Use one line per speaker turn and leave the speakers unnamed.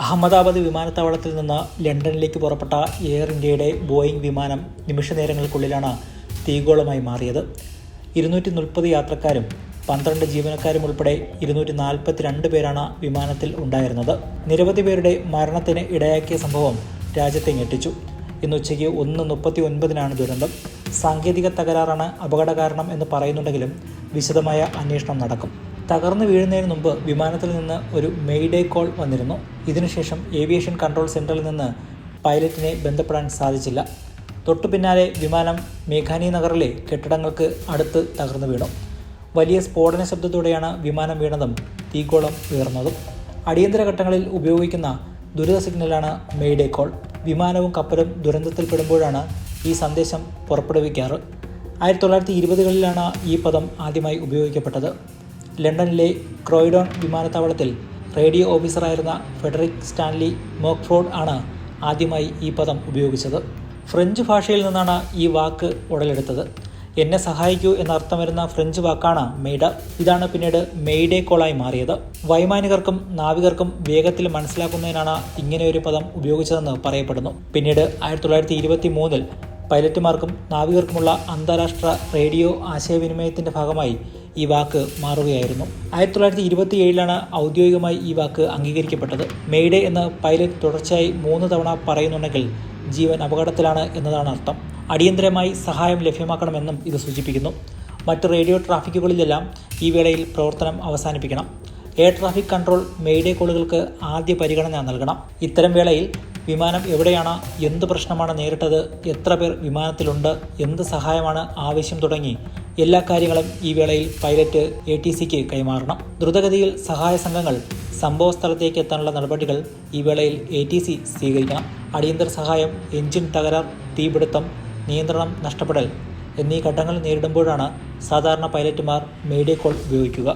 അഹമ്മദാബാദ് വിമാനത്താവളത്തിൽ നിന്ന് ലണ്ടനിലേക്ക് പുറപ്പെട്ട എയർ ഇന്ത്യയുടെ ബോയിംഗ് വിമാനം നിമിഷനേരങ്ങൾക്കുള്ളിലാണ് തീഗോളമായി മാറിയത്. 230 യാത്രക്കാരും 12 ജീവനക്കാരും ഉൾപ്പെടെ 242 പേരാണ് വിമാനത്തിൽ ഉണ്ടായിരുന്നത്. നിരവധി പേരുടെ മരണത്തിന് ഇടയാക്കിയ സംഭവം രാജ്യത്തെ ഞെട്ടിച്ചു. ഇന്ന് ഉച്ചയ്ക്ക് 1:39 ദുരന്തം. സാങ്കേതിക തകരാറാണ് അപകട കാരണം എന്ന് പറയുന്നുണ്ടെങ്കിലും വിശദമായ അന്വേഷണം നടക്കും. തകർന്നു വീഴുന്നതിന് മുമ്പ് വിമാനത്തിൽ നിന്ന് ഒരു മെയ്ഡേ കോൾ വന്നിരുന്നു. ഇതിനുശേഷം ഏവിയേഷൻ കൺട്രോൾ സെൻറ്ററിൽ നിന്ന് പൈലറ്റിനെ ബന്ധപ്പെടാൻ സാധിച്ചില്ല. തൊട്ടു പിന്നാലെ വിമാനം മേഘാനി നഗറിലെ കെട്ടിടങ്ങൾക്ക് അടുത്ത് തകർന്നു വീണു. വലിയ സ്ഫോടന ശബ്ദത്തോടെയാണ് വിമാനം വീണതും തീഗോളം ഉയർന്നതും. അടിയന്തര ഘട്ടങ്ങളിൽ ഉപയോഗിക്കുന്ന ദുരിത സിഗ്നലാണ് മെയ്ഡേ കോൾ. വിമാനവും കപ്പലും ദുരന്തത്തിൽപ്പെടുമ്പോഴാണ് ഈ സന്ദേശം പുറപ്പെടുവിക്കാറ്. 1920കളിലാണ് ഈ പദം ആദ്യമായി ഉപയോഗിക്കപ്പെട്ടത്. ലണ്ടനിലെ ക്രോയിഡോൺ വിമാനത്താവളത്തിൽ റേഡിയോ ഓഫീസറായിരുന്ന ഫെഡറിക് സ്റ്റാൻലി മോക്ക്ഫോർഡ് ആണ് ആദ്യമായി ഈ പദം ഉപയോഗിച്ചത്. ഫ്രഞ്ച് ഭാഷയിൽ നിന്നാണ് ഈ വാക്ക് ഉടലെടുത്തത്. എന്നെ സഹായിക്കൂ എന്നർത്ഥം വരുന്ന ഫ്രഞ്ച് വാക്കാണ് മെയ്ഡ്. ഇതാണ് പിന്നീട് മെയ്ഡേ കോളായി മാറിയത്. വൈമാനികർക്കും നാവികർക്കും വേഗത്തിൽ മനസ്സിലാക്കുന്നതിനാണ് ഇങ്ങനെയൊരു പദം ഉപയോഗിച്ചതെന്ന് പറയപ്പെടുന്നു. പിന്നീട് 1923 പൈലറ്റുമാർക്കും നാവികർക്കുമുള്ള അന്താരാഷ്ട്ര റേഡിയോ ആശയവിനിമയത്തിൻ്റെ ഭാഗമായി ഈ വാക്ക് മാറുകയായിരുന്നു. 1927 ഔദ്യോഗികമായി ഈ വാക്ക് അംഗീകരിക്കപ്പെട്ടത്. മെയ്ഡേ എന്ന് പൈലറ്റ് തുടർച്ചയായി 3 തവണ പറയുന്നുണ്ടെങ്കിൽ ജീവൻ അപകടത്തിലാണ് എന്നതാണ് അർത്ഥം. അടിയന്തരമായി സഹായം ലഭ്യമാക്കണമെന്നും ഇത് സൂചിപ്പിക്കുന്നു. മറ്റ് റേഡിയോ ട്രാഫിക്കുകളിലെല്ലാം ഈ വേളയിൽ പ്രവർത്തനം അവസാനിപ്പിക്കണം. എയർ ട്രാഫിക് കൺട്രോൾ മെയ്ഡേ കോളുകൾക്ക് ആദ്യ പരിഗണന നൽകണം. ഇത്തരം വേളയിൽ വിമാനം എവിടെയാണ്, എന്ത് പ്രശ്നമാണ് നേരിട്ടത്, എത്ര പേർ വിമാനത്തിലുണ്ട്, എന്ത് സഹായമാണ് ആവശ്യം തുടങ്ങി എല്ലാ കാര്യങ്ങളും ഈ വേളയിൽ പൈലറ്റ് ATCക്ക് കൈമാറണം. ദ്രുതഗതിയിൽ സഹായ സംഘങ്ങൾ സംഭവ സ്ഥലത്തേക്ക് എത്താനുള്ള നടപടികൾ ഈ വേളയിൽ ATC സ്വീകരിക്കണം. അടിയന്തര സഹായം, എഞ്ചിൻ തകരാർ, തീപിടുത്തം, നിയന്ത്രണം നഷ്ടപ്പെടൽ എന്നീ ഘട്ടങ്ങൾ നേരിടുമ്പോഴാണ് സാധാരണ പൈലറ്റുമാർ മെയ്ഡേ കോൾ ഉപയോഗിക്കുക.